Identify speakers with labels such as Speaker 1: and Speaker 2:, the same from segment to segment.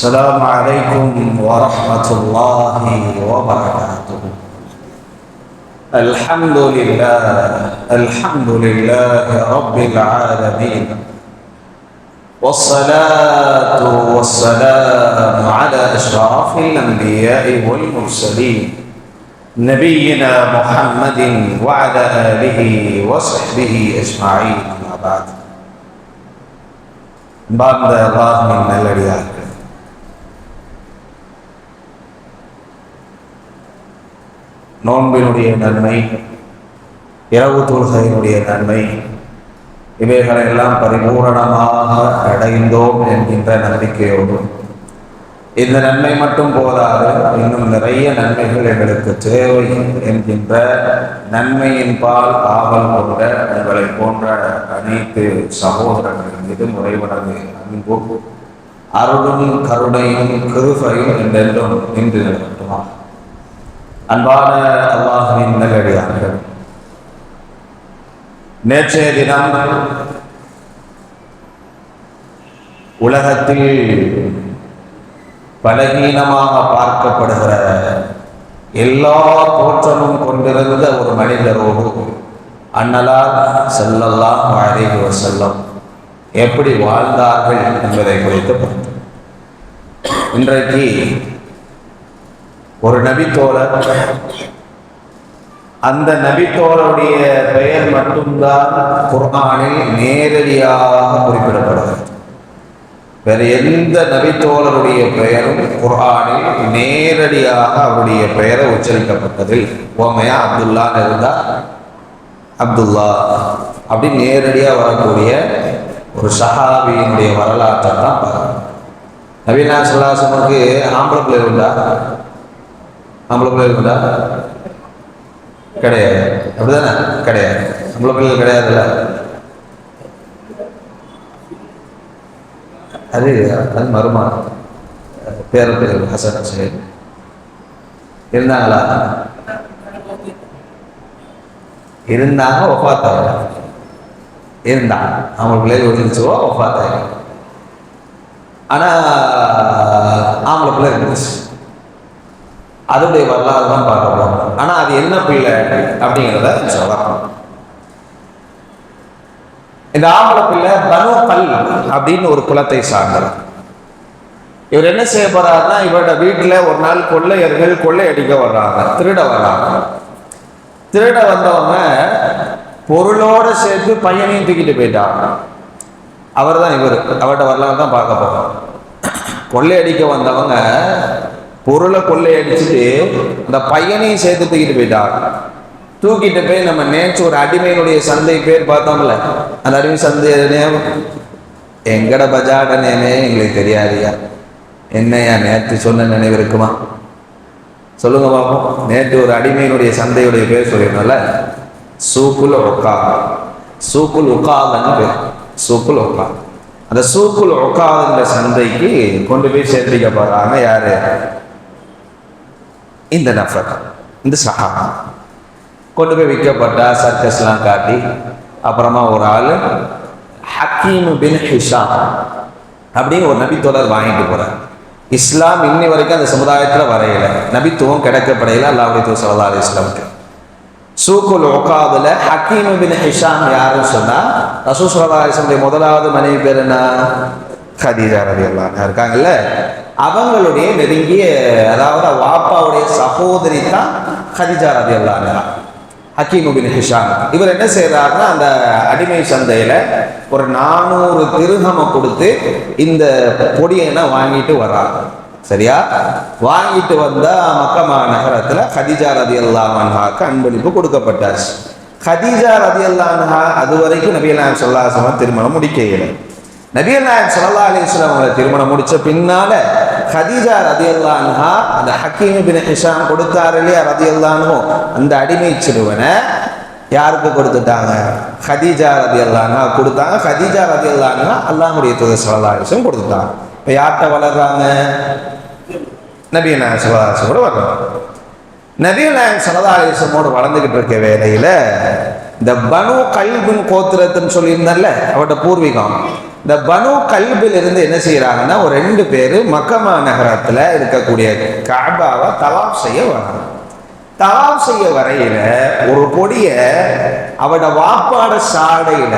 Speaker 1: السلام عليكم ورحمة الله وبركاته. الحمد لله رب العالمين، والصلاة والسلام على أشرف الأنبياء والمرسلين نبينا محمد وعلى آله وصحبه أجمعين. أما بعد. பாந்த அல்லாஹ்வின் நல்லடியார்கள், நோன்பினுடைய நன்மை, இரவு தொழுகையினுடைய நன்மை, இவைகளெல்லாம் பரிபூரணமாக அடைந்தோம் என்கின்ற நம்பிக்கையோடு, இந்த நன்மை மட்டும் போதாது, இன்னும் நிறைய நன்மைகள் எங்களுக்கு தேவை என்கின்ற நன்மையின் பால் ஆவல் கொண்ட உங்களை போன்ற அனைத்து சகோதரர்கள் மீது முறைவனது அன்பும் அருளும் கருணையும் கிருபையும் என்றென்றும் நின்று நிலவட்டுமா. அன்பான அல்லாஹ்வின் நல்லடியார்கள், நேற்றைய தினம் உலகத்தில் பலகீனமாக பார்க்கப்படுகிற எல்லா தோற்றமும் கொண்டிருந்த ஒரு மனிதரோடு அன்னலார் ஸல்லல்லாஹு அலைஹி வஸல்லம் எப்படி வாழ்ந்தார்கள் என்பதை குறித்து பார்த்தோம். இன்றைக்கு ஒரு நபித்தோழர், அந்த நபித்தோழருடைய பெயர் மட்டும்தான் குர்ஆனில் நேரடியாக குறிப்பிடப்படுகிறது. வேறு எந்த நபித்தோழருடைய பெயரும் குர்ஆனில் நேரடியாக அவருடைய பெயரை உச்சரிக்கப்பட்டதில் ஓமையா அப்துல்லா இருந்தா அப்துல்லா அப்படி நேரடியாக வரக்கூடிய ஒரு சஹாபியினுடைய வரலாற்றை தான் பார்க்கணும். நபினா ஸல்லல்லாஹு ஆம்பளை பிள்ளை இருந்தா கிடையாது, அப்படிதானே? கிடையாது, ஆம்பளை பிள்ளைகள் கிடையாதுல்ல. அது மருமான் பேரப்பிள்ளை ஹசன் ஹுசைன் இருந்தாங்களா? இருந்தாங்க, ஒஃபாத்தாங்க. இருந்தாங்க, அவங்க பிள்ளைகள் ஒழிஞ்சுவோ ஒஃபாத்தாங்க. ஆனால் ஆம்பளை பிள்ளை இருந்துச்சு. அதோடைய வரலாறு தான் பார்க்கலாம். ஆனால் அது என்ன பிள்ளை அப்படிங்கிறத சொல்லலாம். இந்த ஆம்பளை பிள்ளை பனு கல் அப்படின்னு ஒரு குலத்தை சார்ந்தவர். இவர் என்ன செய்ய போறாருன்னா, இவரோட வீட்டில் ஒரு நாள் கொள்ளையர்கள் கொள்ளை அடிக்க வர்றாங்க, திருட வர்றாங்க. திருட வந்தவங்க பொருளோட சேர்த்து பையனையும் தூக்கிட்டு போயிட்டாங்க. அவர் தான் இவர், அவர்கிட்ட வரலாறு தான் பார்க்க போறோம். கொள்ளை அடிக்க வந்தவங்க பொருளை கொள்ளை அடிச்சுட்டு அந்த பையனையும் சேர்த்து தூக்கிட்டு போயிட்டாங்க. தூக்கிட்டு போய் நம்ம நேற்று ஒரு அடிமையினுடைய சந்தை பேர் பார்த்தோம்ல, அந்த அடிமை சந்தை எங்கட பஜாட நேமே எங்களுக்கு தெரியாதியா. என்னையா நேற்று சொன்ன நினைவு இருக்குமா? சொல்லுங்க பார்ப்போம். நேற்று ஒரு அடிமையினுடைய சந்தையுடைய பேர் சொல்லியிருந்தோம்ல, சூக்குல் ஒக்கா. சூக்குல் ஒக்காதன்னு பேர், சூக்குல் ஒக்கா. அந்த சூக்குல் ஒக்காதுன்ற சந்தைக்கு கொண்டு போய் சேர்த்திக்க போறாங்க. யாரு? இந்த நஃபர், இந்த சஹாபா. கொண்டு போய் விற்கப்பட்டா சர்க்கஸ்லாம் காட்டி, அப்புறமா ஒரு ஆள் ஹக்கீம் பின் ஹிஷாம் அப்படின்னு ஒரு நபித்தோழர் வாங்கிட்டு போறார். இஸ்லாம் இன்னி வரைக்கும் அந்த சமுதாயத்தில் வரையலை, நபித்துவம் கிடைக்கப்படையில அல்லாஹ்வுடைய தூதர் ஸல்லல்லாஹு அலைஹி வஸல்லம். சூக்குல் உகாதுல ஹக்கீம் பின் ஹிஷாம் யாருன்னு சொன்னா, ரசூல் ஸல்லல்லாஹு அலைஹி வஸல்லம் முதலாவது மனைவி பேர் என்ன? கதீஜா ரலியல்லாஹு அன்ஹா இருக்காங்கல்ல, அவங்களுடைய நெருங்கிய, அதாவது வாப்பாவுடைய சகோதரி தான் கதீஜா ரலியல்லாஹு அன்ஹா. ஹக்கீம் பின் ஹிஷாம் இவர் என்ன செய்யறாருன்னா, அந்த அடிமை சந்தையில ஒரு 400 திர்ஹமை கொடுத்து இந்த பொடியனை வாங்கிட்டு வர்றாங்க. சரியா? வாங்கிட்டு வந்தா மக்கமா நகரத்துல கதீஜா ரலியல்லாஹு அன்ஹாக்கு அன்பளிப்பு கொடுக்கப்பட்டாச்சு. கதீஜா ரலியல்லாஹு அன்ஹா அது வரைக்கும் நபிகள் நாயகம் ஸல்லல்லாஹு அலைஹி வஸல்லம் திருமணம் முடிக்கல. நபிகள் நாயகம் ஸல்லல்லாஹு அலைஹி வஸல்லம் அவங்களை திருமணம் முடிச்ச பின்னால கதீஜா ரலியல்லாஹு அன்ஹா அந்த ஹக்கீம் பின் ஹிஷாம் கொடுத்தாரு இல்லையா ரலியல்லாஹு அன்ஹு, அந்த அடிமை சிறுவனை யாருக்கு கொடுத்துட்டாங்க? கதீஜா ரலியல்லாஹு அன்ஹா கொடுத்தாங்க. கதீஜா ரலியல்லாஹு அன்ஹா அல்லாஹ்வுடைய தூதர் ஸல்லல்லாஹு அலைஹி வஸல்லம் கொடுத்துட்டாங்க. இப்போ யார்கிட்ட வளர்றாங்க? நபிகள் நாயகம் ஸல்லல்லாஹு அலைஹி வஸல்லம் வளர்றாங்க. நபிகள் நாயகம் ஸல்லல்லாஹு அலைஹி வஸல்லம் வளர்ந்துகிட்டு இருக்க வேலையில இந்த பனு கல்பின் கோத்திரத்துன்னு சொல்லியிருந்தார்ல, அவரோட பூர்வீகம், இந்த பனு கல்பில் இருந்து என்ன செய்யறாங்கன்னா ஒரு 2 பேர் மக்கமா நகரத்துல இருக்கக்கூடிய கஅபாவை தவாப் செய்ய வராங்க. தவாப் செய்ய வரையில ஒரு பொடிய அவட வாப்பாட சாடையில,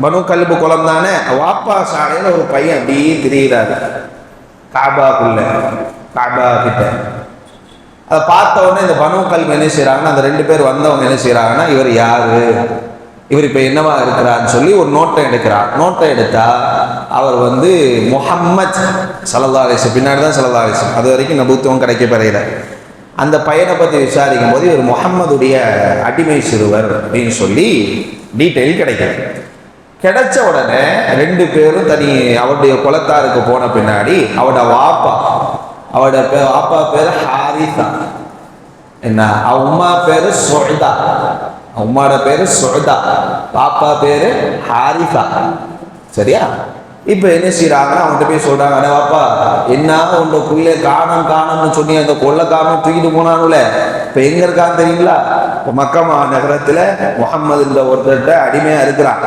Speaker 1: பனு கல்பு குளம் தானே, வாப்பா சாடையில ஒரு பையன் அப்படியே திரியிறாரு காபாக்குள்ள, காபா கிட்ட. அதை பார்த்த உடனே இந்த பனு கல்வி என்ன செய்யறாங்கன்னா, அந்த 2 பேர் வந்தவங்க என்ன செய்யறாங்கன்னா, இவர் யாரு, இவர் இப்ப என்னவா இருக்கிறான்னு சொல்லி ஒரு நோட்டை எடுக்கிறார். நோட்டை எடுத்தா அவர் வந்து முஹம்மத் ஸல்லல்லாஹு அலைஹி வஸல்லம், பின்னாடி தான் ஸல்லல்லாஹு அலைஹி வஸல்லம், அது வரைக்கும் நபுத்துவம் கிடைக்கப்பெறையில. அந்த பையனை பற்றி விசாரிக்கும் போது இவர் முஹம்மதுடைய அடிமை சிறுவர் அப்படின்னு சொல்லி டீட்டெயில் கிடைக்கிறது. கிடைச்ச உடனே 2 பேரும் தனி அவருடைய குலத்தாருக்கு போன பின்னாடி அவட வாப்பா, அவட வாப்பா பேரு ஹாரிசா, என்ன உம்மா பேரு சுஹ்தா, உம்மாட பேரு சுஹ்தா, பாப்பா பேரு ஹாரிசா. சரியா? இப்ப என்ன செய்யறாங்கன்னா, அவன்கிட்ட போய் சொல்றாங்க, அட வாப்பா, என்ன உங்க புள்ள காணம்னு சொல்லி அந்த கொள்ளக்காரனும் தூக்கிட்டு போனானுல, இப்ப எங்க இருக்கான்னு தெரியுங்களா? இப்ப மக்கமா நகரத்துல முஹம்மதுன்ற ஒருத்தர்கிட்ட அடிமையா இருக்கிறான்,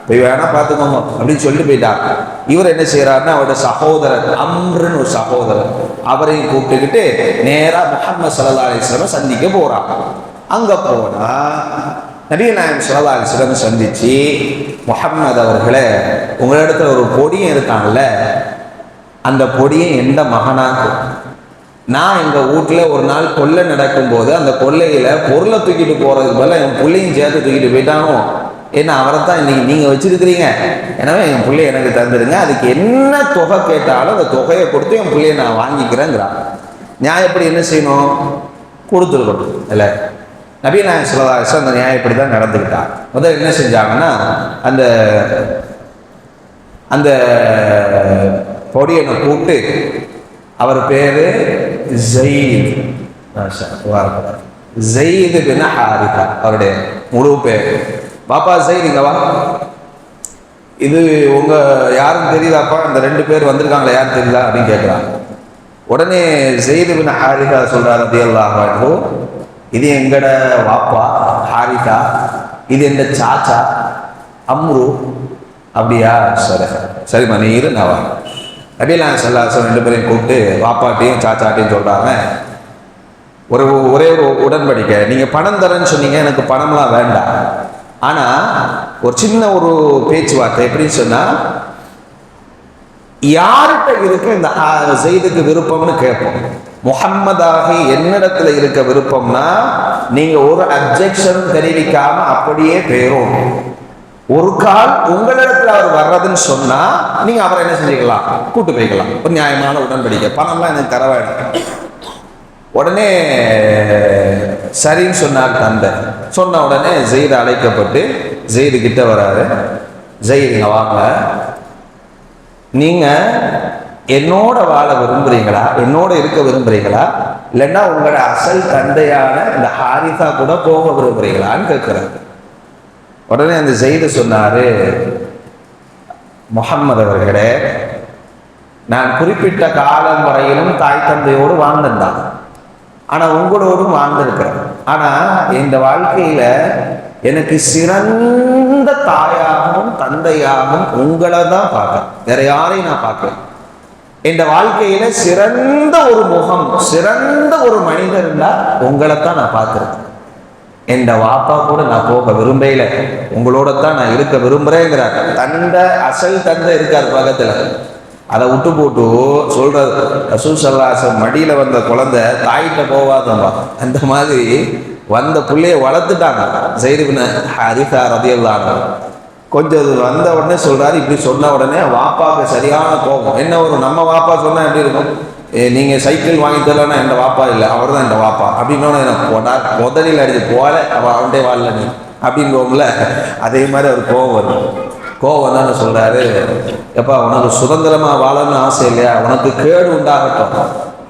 Speaker 1: போய் வேணா பார்த்துக்கோங்க அப்படின்னு சொல்லிட்டு போயிட்டாங்க. இவர் என்ன செய்யறாருன்னா, அவரோட சகோதரர் அம்ருன்னு ஒரு சகோதரர், அவரையும் கூப்பிட்டுக்கிட்டு நேரா முஹம்மது ஸல்லல்லாஹு அலைஹி வஸல்லம் சந்திக்க போறாங்க. அங்க போனா நபிகள் நாயகம் ஸல்லல்லாஹு அலைஹி வஸல்லம் சந்திச்சு, முஹம்மது அவர்களே, உங்களிடத்துல ஒரு பொடியும் இருக்காங்கல்ல, அந்த பொடியும் எந்த மகனாக்கு, நான் எங்க வீட்டுல ஒரு நாள் கொள்ளை நடக்கும் போது அந்த கொள்ளையில பொருளை தூக்கிட்டு போறதுக்கு பதிலாக என் பிள்ளையும் சேர்த்து தூக்கிட்டு போயிட்டானோ, என்ன அவரை தான் இன்னைக்கு நீங்க வச்சிருக்கிறீங்க, எனவே என் பிள்ளைய எனக்கு தந்துடுங்க, அதுக்கு என்ன தொகை கேட்டாலும் அந்த தொகையை கொடுத்து என் பிள்ளைய நான் வாங்கிக்கிறேங்கிறான். நியாயப்படி என்ன செய்யணும்? கொடுத்துருக்கணும் இல்ல? நபிகள் நாயகம் ஸல்லல்லாஹு அலைஹி வஸல்லம் அந்த நியாயப்படி தான் நடந்துக்கிட்டாங்க. முதல்ல என்ன செஞ்சாங்கன்னா, அந்த அந்த பொடியனை கூப்பிட்டு, அவர் பேரு ஸைத், ஸைத் பின் ஹாரிஸா அவருடைய முழு பேர். பாப்பா ஸைத் இங்க வா, இது உங்க யாரும் தெரியுதாப்பா, இந்த 2 பேர் வந்திருக்காங்களா யாரும் தெரியுதா அப்படின்னு கேட்கிறாங்க. உடனே ஸைத் பின் ஹாரிஸா சொல்றாரு ரலியல்லாஹு அன்ஹு, இது எங்கட வாப்பா ஹாரிஸா, இது எந்த சாச்சா அம்ரு. அப்படியா, சரி சரிம்மா நீ இரு, நான் வா. நபிகள் நாயகம் ஸல்லல்லாஹு அலைஹி வஸல்லம் 2 பேரையும் கூப்பிட்டு வாப்பாட்டையும் சாச்சாட்டையும் சொல்றாங்க, ஒரே ஒரு உடன்படிக்கை, நீங்க பணம் தரேன்னு சொன்னீங்க, எனக்கு பணம்லாம் வேண்டாம், ஆனா ஒரு சின்ன ஒரு பேச்சுவார்த்தை. எப்படின்னு சொன்னா, யார்கிட்ட இருக்கு இந்த ஸைதுக்கு விருப்பம்னு கேட்போம். முஹம்மதாகி என்னிடத்துல இருக்க விருப்பம்னா நீங்க ஒரு அப்ஜெக்ஷன் தெரிவிக்காம அப்படியே பேரும். ஒரு கால் உங்களிடத்துல அவர் வர்றதுன்னு சொன்னா நீங்க அவரை என்ன செஞ்சுக்கலாம், கூட்டு போய்க்கலாம். ஒரு நியாயமான உடன்படிக்கை, பணம்லாம் எனக்கு தர வேண்டாம். உடனே சரின்னு சொன்னார் தந்தை. சொன்ன உடனே ஸைத் அழைக்கப்பட்டு ஸைது கிட்ட வராரு. ஸைத் இங்க வாங்க, நீங்க என்னோட வாழ விரும்புறீங்களா, என்னோட இருக்க விரும்புறீங்களா, இல்லைன்னா உங்களோட அசல் தந்தையான இந்த ஹாரிஸா கூட போக விரும்புறீங்களான்னு கேட்கிறாரு. உடனே அந்த ஸைது சொன்னாரு, முஹம்மது அவர்களே, நான் குறிப்பிட்ட காலம் வரையிலும் தாய் தந்தையோடு வாழ்ந்திருந்தான், ஆனா உங்களோடும் வாழ்ந்திருக்கிறேன். ஆனா இந்த வாழ்க்கையில எனக்கு சிறந்த தாயாகவும் தந்தையாகவும் உங்களை தான் பார்க்கிறேன், வேற யாரையும் நான் பார்க்கிறேன். இந்த வாழ்க்கையில சிறந்த ஒரு முகம், சிறந்த ஒரு மனிதர் இருந்தா உங்களை தான் நான் பார்க்கிறேன். என் வாப்பா கூட நான் போக விரும்பல, உங்களோட தான் நான் இருக்க விரும்புறேங்கிறார். தந்தை, அசல் தந்தை இருக்கார் பக்கத்துல, அதை விட்டு போட்டு சொல்றது. ரசூல் ஸல்லல்லாஹு அலைஹி வஸல்லம் மடியில வந்த குழந்தை தாயிட்ட போவாதம்பா, அந்த மாதிரி வந்த பிள்ளைய வளர்த்துட்டாங்க. ஸைத் பின் ஹாரிஸா ரலியல்லாஹு அன்ஹு கொஞ்சம் வந்த உடனே சொல்றாரு, இப்படி சொன்ன உடனே வாப்பாவுக்கு சரியான கோபம். என்ன, ஒரு நம்ம வாப்பா சொன்னா எப்படி இருக்கும், நீங்க சைக்கிள் வாங்கி தரலன்னா என் வாப்பா இல்லை, அவர் தான் என் வாப்பா அப்படின்னு எனக்கு போட்டார். முதலில் அடிச்சு போல அவன்டே வாழல நீ அப்படின்றோம்ல, அதே மாதிரி அவர் கோபம் வரும். கோபம் தான் சொல்றாரு, எப்பா உனக்கு சுதந்திரமா வாழணும்னு ஆசை இல்லையா, உனக்கு கேடு உண்டாகட்டும்,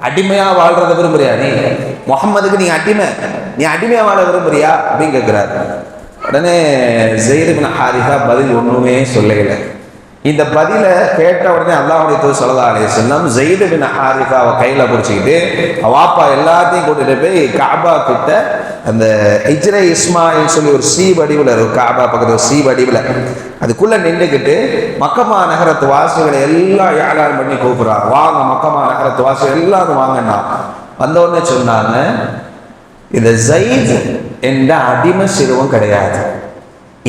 Speaker 1: அடிமையா வாழ்றத விரும்புறியா நீ, முஹம்மதுக்கு நீ அடிமையா வாழ விரும்புறியா அப்படின்னு கேட்கிறாரு. உடனே ஸைத் பின் ஹாரிஸா பதில் ஒண்ணுமே சொல்லல. இந்த பதில கேட்ட உடனே அல்லாஹ்வுடைய தூதர் ஸல்லல்லாஹு அலைஹி வஸல்லம் ஸைத் பின் ஹாரிஸாவை கையில பிடிச்சிக்கிட்டு வாப்பா எல்லாத்தையும் கூட்டிட்டு போய் காபா கிட்ட அந்த ஹிஜ்ரே இஸ்மாயில் சொல்லி ஒரு சி வடிவில் இருக்கும், காபா பக்கத்தில் சி வடிவில் அதுக்குள்ள நின்றுக்கிட்டு மக்கமா நகரத்து வாசிகளை எல்லாம் ஏழாம் பண்ணி கூப்பிடுறாங்க, வாங்க மக்கமா நகரத்து வாசிகள் எல்லாரும் வாங்கன்னா. வந்தோடனே சொன்னாங்க, இந்த ஸைத் என்ற அடிமை சிறுவன் கிடையாது,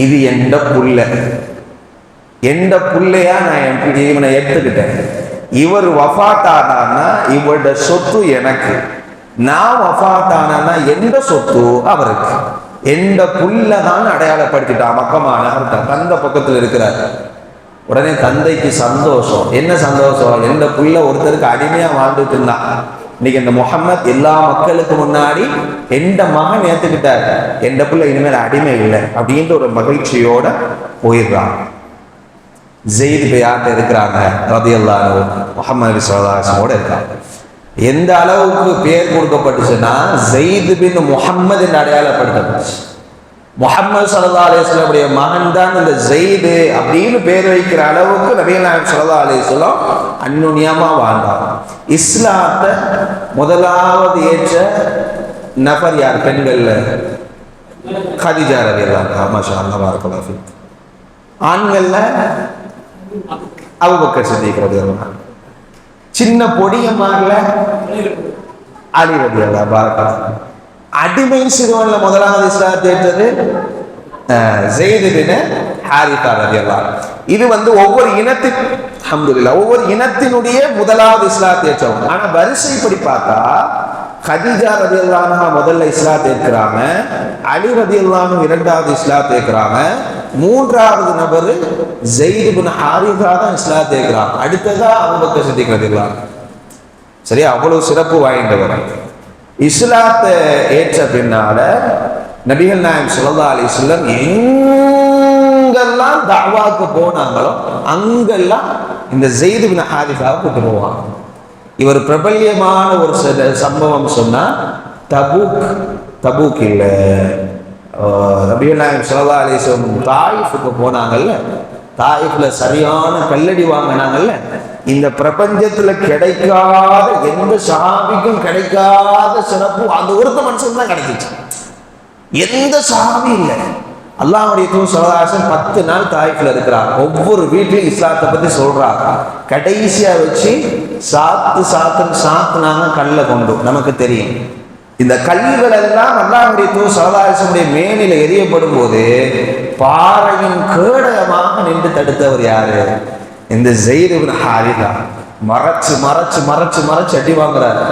Speaker 1: இது எந்த புள்ள, எந்த புள்ளையா நான் இவனை எடுத்துக்கிட்டேன். இவர் வஃபாத்தானா இவரோட சொத்து எனக்கு, நான் வஃபாத்தானா எந்த சொத்து அவருக்கு. எந்த புள்ள தான் அடையாளப்படுத்திட்டான் மக்கமான தந்தை பக்கத்தில் இருக்கிறார். உடனே தந்தைக்கு சந்தோஷம். என்ன சந்தோஷம்? எந்த புள்ள ஒருத்தருக்கு அடிமையா வாழ்ந்துட்டு இருந்தான், இன்னைக்கு இந்த முஹம்மத் எல்லா மக்களுக்கு முன்னாடி எந்த மகன் ஏத்துக்கிட்டார், எந்த புள்ள இனிமேல் அடிமை இல்லை அப்படின்ற ஒரு மகிழ்ச்சியோட போயிடுறான். ஸைத் போய் யார்கிட்ட இருக்கிறாங்க, ரலியல்லாஹு அன்ஹு முஹம்மது ஸல்லல்லாஹு அலைஹி வஸல்லம் இருக்காங்க. எந்த அளவுக்கு பேர் கொடுக்கப்பட்டுச்சுன்னா ஸைத் பின் முஹம்மது என்று அடையாளப்படுத்தப்பட்டுச்சு. முஹம்மது ஸல்லல்லாஹு அலைஹி வஸல்லம் மகன் தான் இந்த ஸைத் அப்படின்னு பேர் வைக்கிற அளவுக்கு நபிகள் நாயகம் ஸல்லல்லாஹு அலைஹி வஸல்லம் அன்னுனியமா வாழ்ந்தார். இஸ்லாத்தை முதலாவது ஏற்ற நபர் யார்? பெண்கள்ல கதீஜா ரலியல்லாஹு அன்ஹா, மாஷா அல்லாஹ் பாரக்கல்லாஹு ஃபீக். ஆண்கள்ல அபூபக்கர் சித்திக் ரலியல்லாஹு அன்ஹு. சின்ன பொடியம்மார்ல அலி ரலியல்லாஹு பாரக்கல்லாஹு. அடிமை சிறுவன்ல முதலாவது இஸ்லாத்தை ஏற்றது ஸைத் பின் ஹாரிஸா ரலியல்லாஹு அன்ஹு. இது ஒவ்வொரு இனத்தின் அல்ஹம்துலில்லாஹ் ஒவ்வொரு இனத்தினுடைய முதலாவது இஸ்லாத்தை ஏற்றவங்க. ஆனா வரிசைப்படி பார்த்தா கதீஜா ரலியல்லாஹு அன்ஹா முதல்ல இஸ்லாத்தை ஏற்கிறாங்க, அலி ரலியல்லாஹு அன்ஹு இரண்டாவது இஸ்லாத்தை ஏற்கிறாங்க, மூன்றாவது நபர் ஸைத் பின் ஹாரிஸா தான் இஸ்லாத்தை ஏற்கிறாங்க, அடுத்ததா அபூபக்கர் சித்திக் ரலியல்லாஹு அன்ஹு. சரியா? அவ்வளவு சிறப்பு வாய்ந்தவர். இஸ்லாத்தை ஏற்ற பின்னால நபிகள் நாயகம் ஸல்லல்லாஹு அலைஹி வஸல்லம் எங்கெல்லாம் தஅவாக்கு போனாங்களோ அங்கெல்லாம் இந்த ஸைத் பின் ஹாரிஸாவை கூட்டு போவாங்க. இவர் பிரபல்யமான ஒரு சம்பவம் சொன்னா தபூக் இல்ல, நபிகள் நாயகம் ஸல்லல்லாஹு அலைஹி வஸல்லம் தாயிஃபுக்கு போனாங்கல்ல, தாயிஃப்ல சரியான கல்லடி வாங்கினாங்கல்ல. இந்த பிரபஞ்சத்துல கிடைக்காத எந்த சஹாபிக்கும் கிடைக்காத சிறப்பு அந்த ஒருத்த மனுஷன் தான் கிடைச்சிச்சு. எந்த சஹாபி இல்லை. அல்லாஹ்வுடைய தூதர் ஸல்லல்லாஹு அலைஹி வஸல்லம் 10 நாள் தாயிஃப்ல இருக்கிறாங்க. ஒவ்வொரு வீட்லையும் இஸ்லாத்தை பத்தி சொல்றாங்க. கடைசியா வச்சு சாத்துனாங்க கல்லை கொண்டு. நமக்கு தெரியும் இந்த கல்லுகள் எல்லாம் அல்லாஹ்வுடைய தூதர் ஸல்லல்லாஹு அலைஹி வஸல்லம் மேனில எரியப்படும் போது பாறையின் கேடயமாக நின்று தடுத்தவர் யாரு? இந்த ஸைத் பின் ஹாரிஸா. மறைச்சு மறைச்சு மறைச்சு மறைச்சு அடி வாங்குறாரு.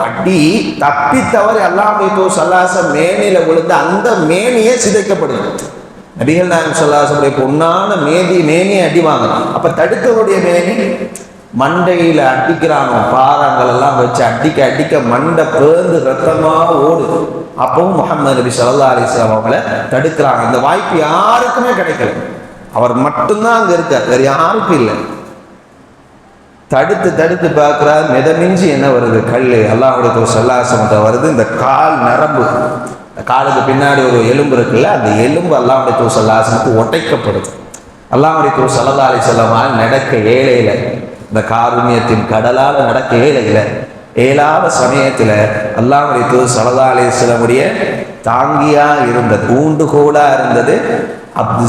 Speaker 1: அடி தப்பி தவறி அல்லாஹ்வுடைய தூதர் ஸல்லல்லாஹு அலைஹி வஸல்லம் மேனில விழுந்து அந்த மேனியே சிதைக்கப்படுது. நபிகள் நாயகம் ஸல்லல்லாஹு அலைஹி வஸல்லம் பொன்னான மேனியை அடி வாங்க. அப்ப தடுத்தவருடைய மேனி மண்டையில அடிக்கிறானோ, பாறாங்கள் எல்லாம் வச்சு அடிக்க அடிக்க மண்டை பேர்ந்து ரத்தமா ஓடுது. அப்பவும் முஹம்மது நபி ஸல்லல்லாஹு அலைஹி வஸல்லம் அவங்கள தடுக்கிறாங்க. இந்த வாய்ப்பு யாருக்குமே கிடைக்கல, அவர் மட்டும்தான் அங்க இருக்கார், வேற யாருக்கும் இல்லை. தடுத்து தடுத்து பார்க்கிறார். மிதமிஞ்சி என்ன வருது? கல்லு. அல்லாஹ்வுடைய தூதர் ஸல்லல்லாஹு அலைஹி வஸல்லம் வருது. இந்த கால் நரம்பு, காலுக்கு பின்னாடி ஒரு எலும்பு இருக்குல்ல, அந்த எலும்பு அல்லாஹ்வுடைய தூதர் ஸல்லல்லாஹு அலைஹி வஸல்லம் ஒட்டைக்கப்படுது. அல்லாஹ்வுடைய தூதர் ஸல்லல்லாஹு அலைஹி வஸல்லம் நடக்க ஏழையில, இந்த காருண்யத்தின் கடலால் நடக்க ஏழாத சமயத்துல அல்லாஹ்வுடைய தூதர் ஸல்லல்லாஹு அலைஹி வஸல்லம் தாங்கியா இருந்தது, ஊண்டுகோலா இருந்தது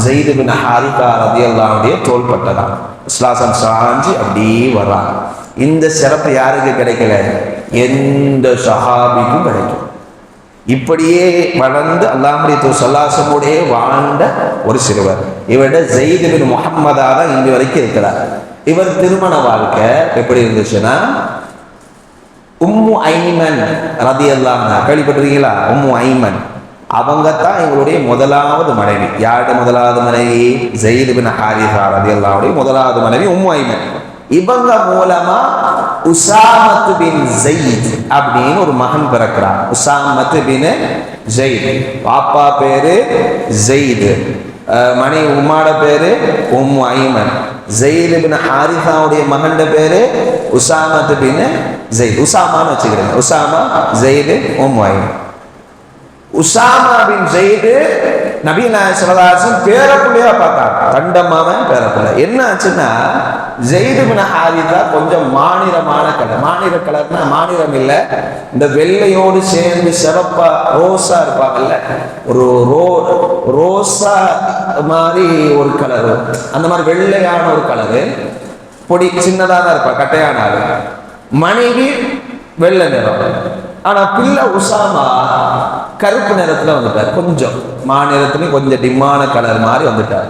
Speaker 1: ஸைத் பின் ஹாரிஸா ரலியல்லாஹு அன்ஹு தோள்பட்டதான். இஸ்லாசம் சாஞ்சி அப்படியே வர்றாங்க. இந்த சிறப்பு யாருக்கு கிடைக்கல? எந்த சஹாபிக்கும் கிடைக்கும். இப்படியே வளர்ந்து அல்லாஹ்வுடைய தூதர் ஸல்லல்லாஹு அலைஹி வஸல்லம் வாழ்ந்த ஒரு சிறுவர். இவரோட ஸைத் பின் முஹம்மதா தான் இன்று வரைக்கும் இருக்கிறார். இவர் திருமண வாழ்க்கை எப்படி இருந்துச்சுன்னா, உம்மு ஐமன் ரலியல்லாஹு அன்ஹா கேள்விப்பட்டிருக்கீங்களா? உம்மு ஐமன் அவங்க தான் எங்களுடைய முதலாவது மனைவி. யாருடைய முதலாவது மனைவி? ஸைத் பின் ஹாரிஸா ரலியல்லாஹு அன்ஹு முதலாவது மனைவி உம்மு ஐமன். இவங்க மூலமா உஸாமத் பின் ஸைத் அப்படின்னு ஒரு மகன் பிறக்கிறார். உஸாமத் பின் ஸைத். பாப்பா பேரு ஸைத், மனைவி உம்மாட பேரு உம்மு ஐமன். ஸைத் பின் ஹாரிஸாவுடைய மகன் பேரு உஸாமத் பின் ஸைத். உஸாமான்னு வச்சுக்கிறேன். உஸாமா, ஸைத், உம்மு ஐமன். உஸாமா பின் ஸைத் நபிகள் நாயகம் ஸல்லல்லாஹு அலைஹி வஸல்லம் பேரப்புள்ளையா பார்த்தாங்க, தண்டமாவன் பேரப்புள்ள. என்ன ஆச்சுன்னா ஸைத் இப்னு ஹாரிஸா கொஞ்சம் மாநிறமான கலர். மாநிற கலர்னா மாநிறம் இல்லை, இந்த வெள்ளையோடு சேர்ந்து சிறப்பா ரோஸா இருப்பாங்கல்ல, ஒரு ரோஸா மாதிரி ஒரு கலரு, அந்த மாதிரி வெள்ளையான ஒரு கலரு, பொடி சின்னதாக தான் இருப்பா, கட்டையான ஆளு. மனைவி வெள்ளை நிறம். ஆனா பிள்ளை உசாமா கருப்பு நிறத்துல வந்துட்டார், கொஞ்சம் மாநிலத்துலயும் கொஞ்சம் டிம்மான கலர் மாதிரி வந்துட்டார்.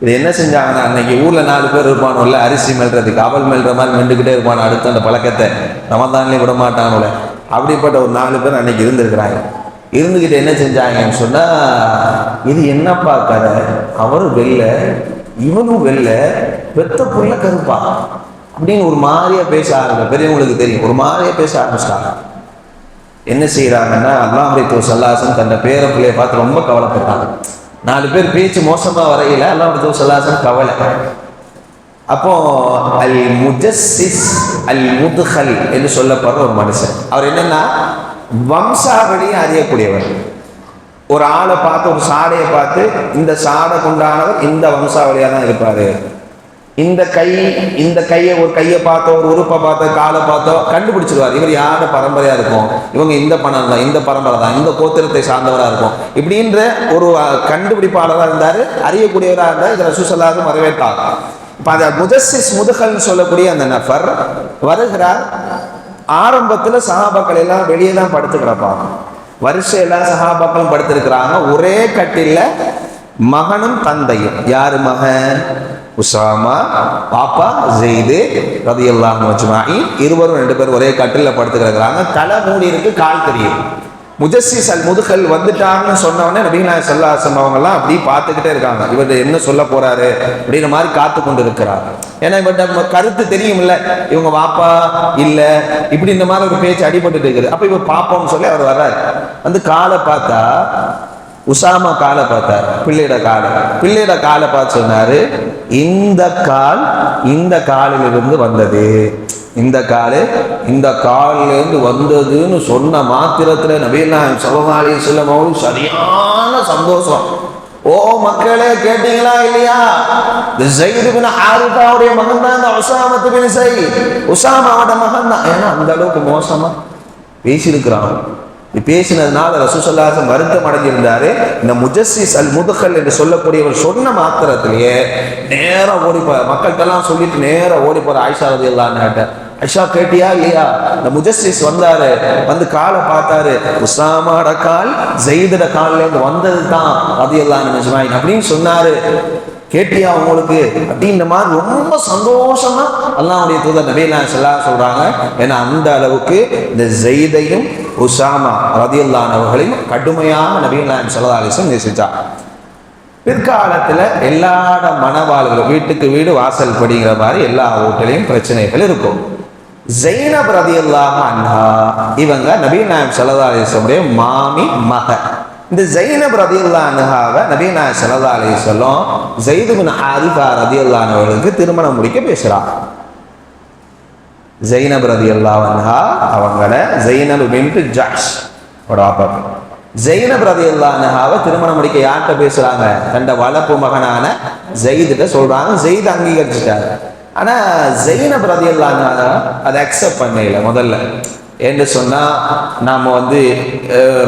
Speaker 1: இது என்ன செஞ்சாங்கன்னா, அன்னைக்கு ஊர்ல 4 பேர் இருப்பானுல்ல, அரிசி மெல்றதுக்கு அவல் மெல்ற மாதிரி மெண்டுக்கிட்டே இருப்பான், அடுத்து அந்த பழக்கத்தை ரமதான்லயும் விட மாட்டானுல, அப்படிப்பட்ட ஒரு 4 பேர் அன்னைக்கு இருந்திருக்கிறாங்க. இருந்துகிட்டு என்ன செஞ்சாங்கன்னு சொன்னா, இது என்னப்பா கதை, அவரும் வெள்ளை இவனும் வெள்ளை, பெத்த புள்ள கருப்பா அப்படின்னு ஒரு மாதிரியா பேச ஆரம்பிச்சு. பெரியவங்களுக்கு தெரியும், ஒரு மாதிரியா பேச ஆரம்பிச்சிட்டாங்க. என்ன செய்யறாங்கன்னா, அல்லாஹ்வுடைய தூதர் ஸல்லல்லாஹு அலைஹி வஸல்லம் தன்னை பேர பிள்ளையை பார்த்து ரொம்ப கவலைப்பட்டாங்க. 4 பேர் பேச்சு மோசமா வரையில அல்லாஹ்வுடைய தூதர் ஸல்லல்லாஹு அலைஹி வஸல்லம் கவலை. அப்போ அல் முஜஸ்ஸிஸ் அல் முத்ஹல் என்று சொல்லப்படுற ஒரு மனுஷன், அவர் என்னன்னா வம்சாவளியை அறியக்கூடியவர். ஒரு ஆளை பார்த்து, ஒரு சாடையை பார்த்து, இந்த சாடை கொண்டானவர் இந்த வம்சாவளியா தான் இருப்பாரு. இந்த கையை ஒரு கையை பார்த்தோ, ஒரு உறுப்பை பார்த்தோ, காலை பார்த்தோ கண்டுபிடிச்சிருவார், இவர் யாரோட பரம்பரையா இருக்கும், இவங்க இந்த பணம் தான், இந்த பரம்பரை தான், இந்த கோத்திரத்தை சார்ந்தவராக இருக்கும், இப்படின்ற ஒரு கண்டுபிடிப்பாளராக இருந்தாரு, அறியக்கூடியவராக இருந்தார். இதை ரசூலுல்லாஹி ஸல்லல்லாஹு அலைஹி வஸல்லம் வரவேற்றாங்க. இப்போ அந்த முஜஸ்ஸிஸ் முதுகல்னு சொல்லக்கூடிய அந்த நபர் வருகிறார். ஆரம்பத்துல சஹாபாக்கள் எல்லாம் வெளியே தான் படுத்து கிடப்பாங்க, வரிசையெல்லாம் சஹாபாக்களும் படுத்திருக்கிறாங்க. ஒரே கட்டில மகனும் தந்தையும். யாரு மகன்? உசாமா, பாப்பா ஸைத் ரலியல்லாஹு அஜ்மஈன். இருவரும் 2 பேரும் ஒரே கட்டில படுத்து கிடக்குறாங்க. தலை மூடி இருக்கு, கால் தெரியும். முஜஸ்ஸிஸ் அல் முதுகல் வந்துட்டாங்கன்னு சொன்னவொடனே நபிகள் நாயகம் ஸல்லல்லாஹு அலைஹி வஸல்லம் அவங்கெல்லாம் அப்படி பார்த்துக்கிட்டே இருக்காங்க, இவர் என்ன சொல்ல போறாரு அப்படின்ற மாதிரி காத்து கொண்டு இருக்கிறார். ஏன்னா இவர்கிட்ட கருத்து தெரியும் இல்ல, இவங்க வாப்பா இல்ல, இப்படி இந்த மாதிரி ஒரு பேச்சு அடிபட்டு இருக்குது. அப்ப இவர் பாப்போம்னு சொல்லி அவர் வர்றாரு. வந்து காலை பார்த்தா, உசாமா காலை பார்த்தார், பிள்ளையோட காலை பார்த்து சொன்னாரு, இந்த கால் இந்த காலிலிருந்து வந்தது, இந்த காலிலிருந்து வந்ததுன்னு சொன்ன மாத்திரத்துல நபிகள் நாயகம் ஸல்லல்லாஹு அலைஹி வஸல்லம் அவங்களுக்கு சரியான சந்தோஷம். ஓ மக்களே, கேட்டீங்களா இல்லையா? ஸைத் இப்னு ஹாரிஸாவுடைய மகன் தான் இந்த உஸாமா இப்னு ஸைத். உஸாமாவோட மகன் தான். ஏன்னா அந்த அளவுக்கு மோசமா பேசியிருக்கிறான். பேசினதுனால ரசூலுல்லாஹி ஸல்லல்லாஹு அலைஹி வஸல்லம் வருத்தம் அடைஞ்சிருந்தாரு. இந்த முஜஸ்ஸிஸ் அல் முதுகல் என்று சொல்லக்கூடியவர் சொன்ன மாத்திரத்திலேயே நேரம் ஓடி போற, மக்கள்கிட்டலாம் சொல்லிட்டு நேரம் ஓடி போற ஆயிஷா ரலியல்லாஹு அன்ஹா. ஐஷா கேட்டியா இல்லையா? இந்த முஜஸ்ஸிஸ் வந்தாரு, வந்து காலை பார்த்தாரு, உஸாமாவோட கால் ஸைதோட கால்ல இருந்து வந்தது தான் ரலியல்லாஹு அன்ஹு அப்படின்னு சொன்னாரு. கேட்டியா உங்களுக்கு அப்படின்ற மாதிரி ரொம்ப சந்தோஷமா அல்லாஹ்வுடைய தூதர் நபிகள் நாயகம் ஸல்லல்லாஹு அலைஹி வஸல்லம் சொல்றாங்க. ஏன்னா அந்த அளவுக்கு இந்த ஸைதையும் உஸாமா ரலியல்லாஹு அன்ஹு அவர்களையும் கடுமையாக நபிகள் நாயகம் ஸல்லல்லாஹு அலைஹி வஸல்லம் நேசிச்சாங்க. பிற்காலத்துல எல்லா மனவாள்களும் வீட்டுக்கு வீடு வாசல் படிங்கிற மாதிரி எல்லா வீட்டிலையும் பிரச்சனைகள் இருக்கும். ஸைனப் ரலியல்லாஹு அன்ஹா இவங்க நபிகள் நாயகம் ஸல்லல்லாஹு அலைஹி வஸல்லம் மாமி மகன். இந்த ஸைனப் ரலியல்லாஹு அன்ஹாவை நபிகள் நாயகம் ஸல்லல்லாஹு அலைஹி வஸல்லம் ஸைத் இப்னு ஹாரிஸா ரலியல்லாஹு அன்ஹு அவர்களுக்கு திருமணம் முடிக்க பேசுறாங்க. ஸைனப் ரலியல்லாஹு அன்ஹா அவங்கள ஸைனப் பின்த் ஜஹ்ஷ் பாப்பா. ஸைனப் ரலியல்லாஹு அன்ஹாவை திருமணம் முடிக்க யார்கிட்ட பேசுறாங்க? தண்ட வளர்ப்பு மகனான ஸைத்கிட்ட சொல்றாங்க. ஸைத் அங்கீகரிச்சிட்டாரு. ஆனா ஸைனப் ரலியல்லாஹு அன்ஹா அதை அக்செப்ட் பண்ணல. முதல்ல என்று சொன்னா, நாம வந்து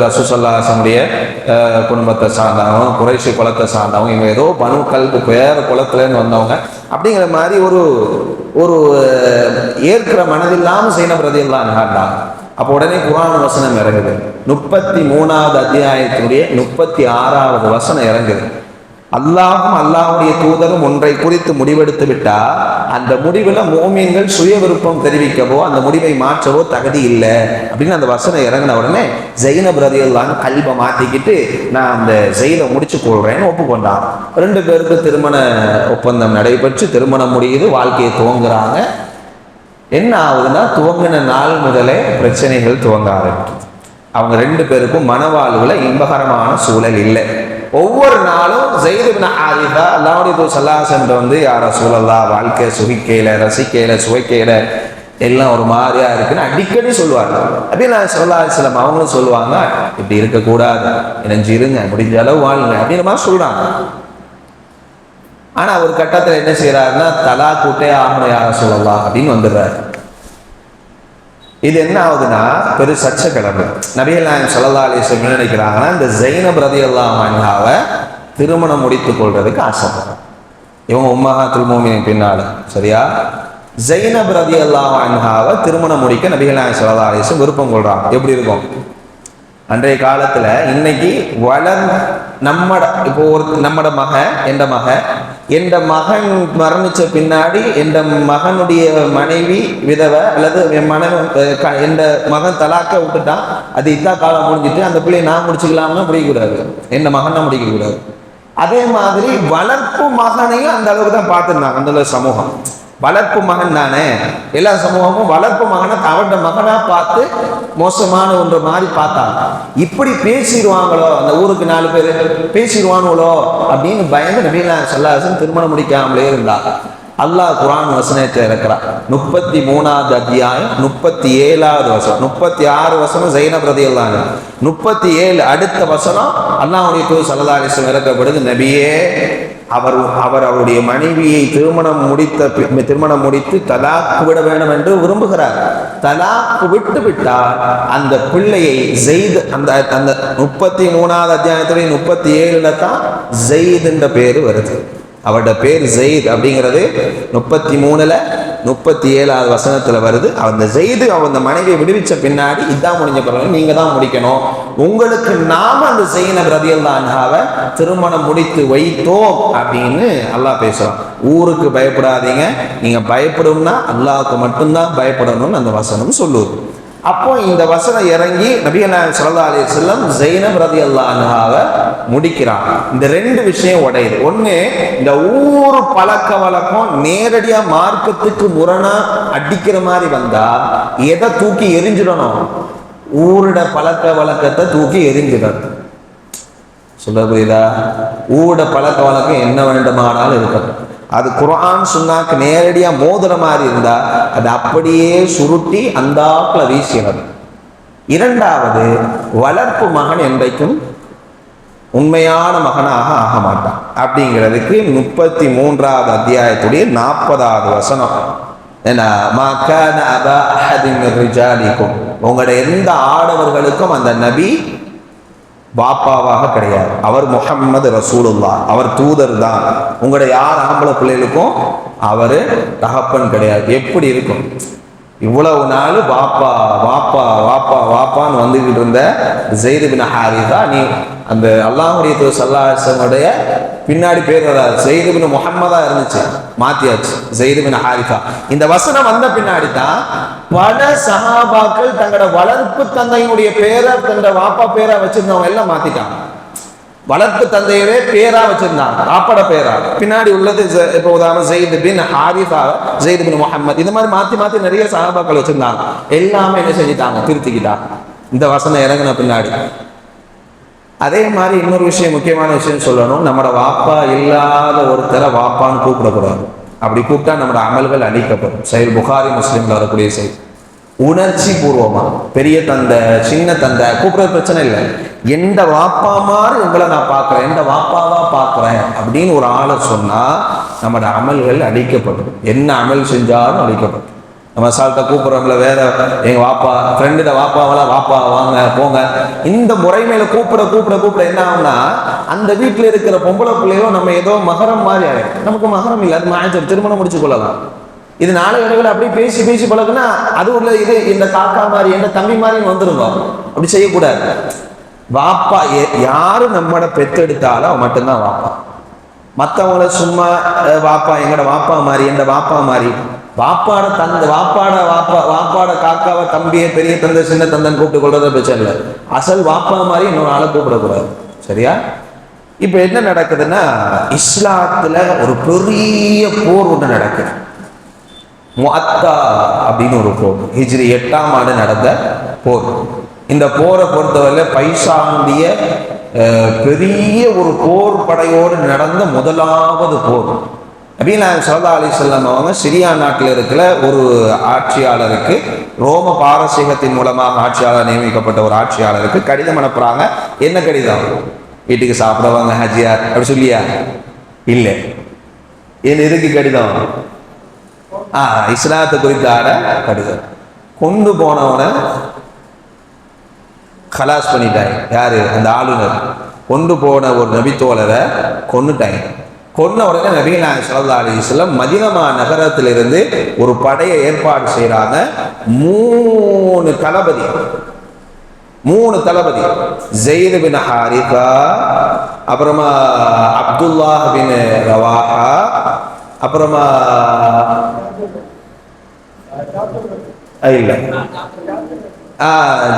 Speaker 1: ரசூலுல்லாஹி ஸல்லல்லாஹு அலைஹி வஸல்லம் குடும்பத்தை சார்ந்தவங்க, குறைஷி குலத்தை சார்ந்தவங்க, இவங்க ஏதோ பனு கல்பு வேற குலத்துலேருந்து வந்தவங்க அப்படிங்கிற மாதிரி ஒரு ஏற்கிற மனதில்லாமல் ஸைனப் ரலியல்லாஹு அன்ஹா இருந்தாங்க. அப்போ உடனே குர்ஆன் வசனம் இறங்குது. 33வது அத்தியாயத்தினுடைய 36வது வசனம் இறங்குது. அல்லாஹும் அல்லாஹ்வுடைய தூதரும் ஒன்றை குறித்து முடிவெடுத்து விட்டா அந்த முடிவுல மோமீன்கள் சுய விருப்பம் தெரிவிக்கவோ அந்த முடிவை மாற்றவோ தகுதி இல்லை அப்படின்னு அந்த வசனம் இறங்கின உடனே ஸைனப் ரலியல்லாஹு அன்ஹா கல்பை மாத்திக்கிட்டு நான் அந்த ஸைதை முடிச்சு கொள்றேன்னு ஒப்புக்கொண்டான். 2 பேருக்கு திருமண ஒப்பந்தம் நடைபெற்று திருமணம் முடியுது, வாழ்க்கையை துவங்குறாங்க. என்ன ஆகுதுன்னா, துவங்கின நாள் முதலே பிரச்சனைகள் துவங்க ஆரம்பிக்குது. அவங்க 2 பேருக்கும் மனவாழ்வுல இன்பகரமான சூழல் இல்லை. ஒவ்வொரு நாளும் ஸைத் இப்னு ஹாரிஸா அல்லாஹ்வுடைய தூதர் ஸல்லல்லாஹு அலைஹி வஸல்லம் வந்து, யா ரசூலல்லாஹ், வாழ்க்கை சுகிக்கையில, ரசிக்கையில, சுவைக்கையில எல்லாம் ஒரு மாதிரியா இருக்குன்னு அடிக்கடி சொல்லுவாங்க. அப்படின்னு ஸல்லல்லாஹு அலைஹி வஸல்லம் அவங்களும் சொல்லுவாங்க, இப்படி இருக்கக்கூடாது, இணைஞ்சு இருங்க, முடிஞ்ச அளவு வாழுங்க அப்படின்ற மாதிரி சொல்றாங்க. ஆனா ஒரு கட்டத்தில் என்ன செய்யறாருன்னா, தலா கூட்டே ஆகணும் யா ரசூலல்லாஹ் அப்படின்னு வந்துடுறாரு. இது என்ன ஆகுதுன்னா பெரு சர்ச்சை கிளம்பு. நபிகள் நாயகம் ஸல்லல்லாஹு அலைஹி வஸல்லம் நினைக்கிறாங்கன்னா, இந்த ஸைனப் ரலியல்லாஹு அன்ஹாவை திருமணம் முடித்துக் கொள்றதுக்கு ஆசைப்படுறாங்க. இவங்க உம்மஹாத்துல் முஃமினீன் பின்னால, சரியா? ஸைனப் ரலியல்லாஹு அன்ஹாவை திருமணம் முடிக்க நபிகள் நாயகம் ஸல்லல்லாஹு அலைஹி வஸல்லம் விருப்பம் கொள்றாங்க. எப்படி இருக்கும் அன்றைய காலத்துல? இன்னைக்கு இப்போ ஒரு நம்மட மகன் எந்த மகன் மரணிச்ச பின்னாடி எந்த மகனுடைய மனைவி விதவை அல்லது எந்த மகன் தலாக்க விட்டுட்டான், அது இதா காலம் முடிஞ்சிட்டு அந்த பிள்ளையை நான் முடிச்சுக்கலாம்னா முடிக்கக்கூடாது, எந்த மகன் முடிக்க கூடாது. அதே மாதிரி வளர்ப்பு மகனையும் அந்த அளவுக்கு தான் பார்த்துருந்தாங்க அந்த சமூகம். வளர்ப்பு மகன் தானே, எல்லா சமூகமும் வளர்ப்பு மகனை அவருடைய மகனா பார்த்து மோசமான ஒன்று மாதிரி பார்த்தாங்க. இப்படி பேசிடுவாங்களோ, அந்த ஊருக்கு 4 பேர் பேசிடுவானுங்களோ அப்படின்னு பயந்து நபிகள் நாயகம் ஸல்லல்லாஹு அலைஹி வஸல்லம் திருமணம் முடிக்காமலே இருந்தாங்க. அல்லாஹ் குர்ஆன் வசனத்தை இறக்குறான். 33வது அத்தியாயம் 37வது வசனம், 36 வசனம் ஸைனப் ரலியல்லாஹு அன்ஹா, 37 அடுத்த வசனம் அல்லாஹ்வுடைய தூதர் ஸல்லல்லாஹு அலைஹி வஸல்லம் இறக்கப்படுது. நபியே, அவருடைய மனைவியை திருமணம் முடித்து தலாக்கு விட வேண்டும் என்று விரும்புகிறார். தலாக்கு விட்டு விட்டால் அந்த பிள்ளையை ஸைத், அந்த 33வது அத்தியாயத்துடைய 37ல தான் ஸைத் என்ற பேரு வருது. அவரோட பேர் ஸைத் அப்படிங்கிறது 33ல 37வது வசனத்துல வருது. அந்த ஸைத் அந்த மனைவியை விடுவிச்ச பின்னாடி இதான் முடிஞ்ச பிறகு நீங்க தான் முடிக்கணும், உங்களுக்கு நாம அந்த ஸைனப் ரலியல்லாஹு அன்ஹாவை திருமணம் முடித்து வைத்தோம் அப்படின்னு அல்லாஹ் பேசுறான். ஊருக்கு பயப்படாதீங்க, நீங்க பயப்படணும்னா அல்லாஹ்வுக்கு மட்டும்தான் பயப்படணும்னு அந்த வசனம் சொல்லுது. அப்போ இந்த வசனம் இறங்கி நபிகள் நாயகம் ஸல்லல்லாஹு அலைஹி வஸல்லம் ஸைனப் ரலியல்லாஹு அன்ஹாவை முடிக்கிறாங்க. இந்த 2 விஷயம் உடையுது. ஒண்ணு, இந்த ஊர் பழக்க வழக்கம் நேரடியா மார்க்கத்துக்கு முரணா அடிக்கிற மாதிரி வந்தா எதை தூக்கி எரிஞ்சிடணும்? ஊரோட பழக்க வழக்கத்தை தூக்கி எரிஞ்சிடணும். சொல்ல புரியுதா? ஊரோட பழக்க வழக்கம் என்ன வேண்டுமானாலும் இருக்கட்டும், அது குர்ஆன் சுன்னாக்கு நேரடியா மோதுற மாதிரி இருந்தா அது அப்படியே சுருட்டி அந்த ஆக்குல வீசினது. 2வது, வளர்ப்பு மகன் என்றைக்கும் உண்மையான மகனாக ஆக மாட்டான் அப்படிங்கிறதுக்கு 33வது அத்தியாயத்துடைய 40வது வசனம். ஏன்னா, மா கான அபா அஹதின் மின் ரிஜாலிக்கும், உங்களுடைய எந்த ஆடவர்களுக்கும் அந்த நபி பாப்பாவாக கிடையாது. அவர் முஹம்மது ரசூலுல்லாஹ், அவர் தூதர் தான். உங்களுடைய யார் ஆம்பளை பிள்ளைகளுக்கும் அவர் தகப்பன் கிடையாது. எப்படி இருக்கும்? இவ்வளவு நாள் வாப்பா வாப்பா வாப்பா வாப்பான்னு வந்துகிட்டு இருந்த ஸைத் பின் ஹாரிஸா, நீ அந்த அல்லாஹ்வுடைய தூதர் ஸல்லல்லாஹு அலைஹி வஸல்லம் பின்னாடி பேர் வராது, ஸைத் பின் முஹம்மதா இருந்துச்சு, மாத்தியாச்சு ஸைத் பின் ஹாரிஸா. இந்த வசனம் வந்த பின்னாடி தான் பல சஹாபாக்கள் தங்களோட வளர்ப்பு தந்தையினுடைய பேரை தன்னோட வாப்பா பேரா வச்சிருந்தவங்க எல்லாம் மாத்திட்டாங்க. வளர்ப்பு தந்தையவே பேரா வச்சிருந்தாங்க, வாப்பட பேரா. பின்னாடி உள்ளது இப்போ உதாரணம் ஸைத் பின் ஹாரிஸா, ஸைத் பின் முஹம்மத், இந்த மாதிரி மாத்தி மாத்தி நிறைய சஹாபாக்கள் வச்சிருந்தாங்க. எல்லாமே என்ன செஞ்சுட்டாங்க? திருத்திக்கிட்டாங்க இந்த வசனம் இறங்கின பின்னாடி. அதே மாதிரி இன்னொரு விஷயம், முக்கியமான விஷயம் சொல்லணும், நம்மளோட வாப்பா இல்லாத ஒருத்தரை வாப்பான்னு கூப்பிடக்கூடாது. அப்படி கூப்பிட்டா நம்மளோட அமல்கள் அழிக்கப்படும். சஹீஹ் புகாரி முஸ்லிம்ல வரக்கூடிய செய்தி. உணர்ச்சி பூர்வமா பெரிய தந்தை சின்ன தந்தை கூப்பிடுறது பிரச்சனை இல்லை, எந்த வாப்பா மாதிரி உங்களை நான் பார்க்குறேன், எந்த வாப்பாவா பார்க்குறேன் அப்படின்னு ஒரு ஆளை சொன்னா நம்மளோட அமல்கள் அழிக்கப்படும். என்ன அமல் செஞ்சாலும் அழிக்கப்படும். நம்ம சால்ட்ட கூப்பிட்றவங்கள வேற எங்க வாப்பா ஃப்ரெண்டோட வாப்பாவெல்லாம் வாப்பா வாங்க போங்க, இந்த முறைமையில கூப்பிட கூப்பிட கூப்பிட என்ன ஆகும்னா அந்த வீட்டில் இருக்கிற பொம்பளை பிள்ளையோ நம்ம ஏதோ மகரம் மாதிரி ஆயிடும். நமக்கு மகரம் இல்லை, அது மேட்ச் திருமணம் முடிச்சு கொள்ளலாம். இது நாளை இடங்கள் அப்படியே பேசி பேசி பழகுனா அது உள்ள இது இந்த காக்கா மாதிரி எந்த தம்பி மாதிரி வந்துருங்க. அப்படி செய்யக்கூடாது. வாப்பா யாரும் நம்மளோட பெற்றெடுத்தாலும் அவன் மட்டும்தான் வாப்பா. மற்றவங்கள சும்மா வாப்பா எங்கட வாப்பா மாதிரி எந்த வாப்பா மாதிரி வாப்பாட வாப்பாட காக்காவை தம்பியை பெரிய தந்தை சின்ன தந்தைன்னு கூப்பிட்டு கொள்றத பிரச்சனை இல்லை. அசல் வாப்பா மாதிரி இன்னொரு ஆளை கூப்பிடக்கூடாது. சரியா? இப்ப என்ன நடக்குதுன்னா, இஸ்லாத்துல ஒரு பெரிய போர் ஒன்று நடக்குது. முஅத்தா அப்படின்னு ஒரு போர், ஹிஜ்ரி 8ஆம் ஆண்டு நடந்த போர். இந்த போரை பொறுத்தவரை பைசாந்திய பெரிய ஒரு போர் படையோடு நடந்த முதலாவது போர். நபிகள் நாயகம் ஸல்லல்லாஹு அலைஹி வஸல்லம் அவங்க சிரியா நாட்டில் இருக்கிற ஒரு ஆட்சியாளருக்கு, ரோம பாரசீகத்தின் மூலமாக ஆட்சியாளர் நியமிக்கப்பட்ட ஒரு ஆட்சியாளருக்கு கடிதம் அனுப்புறாங்க. என்ன கடிதம்? வீட்டுக்கு சாப்பிடுவாங்க ஹஜியார் அப்படி சொல்லியா? இல்லை. ஏன் எதுக்கு கடிதம்? இஸ்லாத்தை குறித்தான கடிதம். கொண்டு போனவனை கலாஸ் பண்ணிட்டாங்க. யாரு? அந்த ஆளுநர். கொண்டு போன ஒரு நபித்தோழரை கொன்னுட்டாங்க. கொன்ன உடனே நபிகள் நாயகம் ஸல்லல்லாஹு அலைஹி வஸல்லம் மதீனா நகரத்திலிருந்து ஒரு படையை ஏற்பாடு செய்யறாங்க. மூணு தளபதி ஸெய்த் பின் ஹாரிஸா, அப்புறமா அப்துல்லாஹ் பின் ரவாஹா, அப்புறமா இல்ல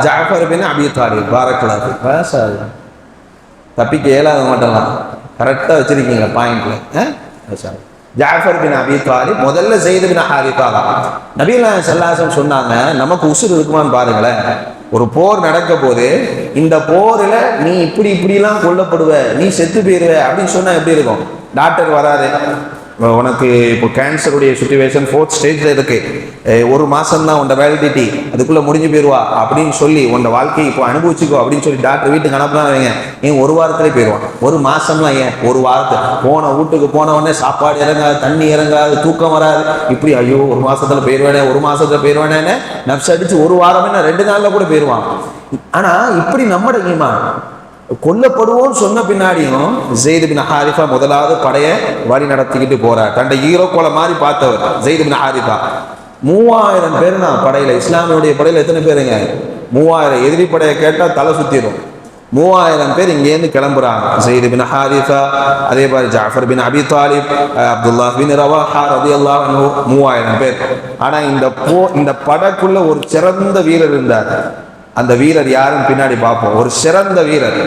Speaker 1: ஜாஃபர் பின் அபி தாலிப். பாரக்கல்லாஹு. தப்பிக்க இயலாத மாட்டலாம். கரெக்டாக வச்சிருக்கீங்க பாயிண்ட்ல. ஜாஃபர் பின் அபி தாலிப் முதல்ல ஸெய்த் பின் ஹாரிஸா தான். நபிகள் நாயகம் ஸல்லல்லாஹு அலைஹி வஸல்லம் சொன்னாங்க, நமக்கு உசுர் இருக்குமான்னு பாருங்களேன். ஒரு போர் நடக்க போது, இந்த போரில் நீ இப்படிலாம் கொல்லப்படுவ, நீ செத்து போயிருவ அப்படின்னு சொன்னா எப்படி இருக்கும்? டாக்டர் வராது, உனக்கு இப்போ கேன்சருடைய சுச்சுவேஷன் 4th ஸ்டேஜில் இருக்கு, ஒரு மாதம் தான் உன்னோட வேலிடிட்டி, அதுக்குள்ளே முடிஞ்சு போயிடுவா அப்படின்னு சொல்லி உன்னோட வாழ்க்கையை இப்போ அனுபவிச்சுக்கோ அப்படின்னு சொல்லி டாக்டர் வீட்டுக்கு அனுப்புனா வைங்க, ஏன் ஒரு வாரத்திலே போயிடுவான். ஒரு மாதம்லாம் ஏன், ஒரு வாரத்தை வீட்டுக்கு போனவொடனே சாப்பாடு இறங்காது, தண்ணி இறங்காது, தூக்கம் வராது. இப்படி ஐயோ ஒரு மாதத்தில் போயிடுவானேன்னு நப்ஸ் அடிச்சு ஒரு வாரமே 2 நாளில் கூட போயிடுவான். ஆனால் இப்படி நம்மட ஈமான் கொல்லப்படுவோம் சொன்ன பின்னாடியும் ஸெய்த் பின் ஹாரிஸா முதலாவது படையை வழி நடத்திக்கிட்டு போறார். தன்னை ஈரோக்கோலை மாதிரி பார்த்தவர் ஸெய்த் பின் ஹாரிஸா. 3000 பேர் தான் படையில. இஸ்லாமியுடைய படையில எத்தனை பேருங்க? 3000. எதிரி படையை கேட்டால் தலை சுத்திடும். 3000 பேர் இங்கேருந்து கிளம்புறாங்க. ஸெய்த் பின் ஹாரிஸா, அதே மாதிரி ஜாஃபர் பின் அபி தாலிப், அப்துல்லாஹ் பின் ரவாஹா ரலியல்லாஹு அன்ஹு, 3000 பேர். ஆனா இந்த படைக்குள்ள ஒரு சிறந்த வீரர் இருந்தார். அந்த வீரர் யாரும் பின்னாடி பார்ப்போம். ஒரு சிறந்த வீரர்.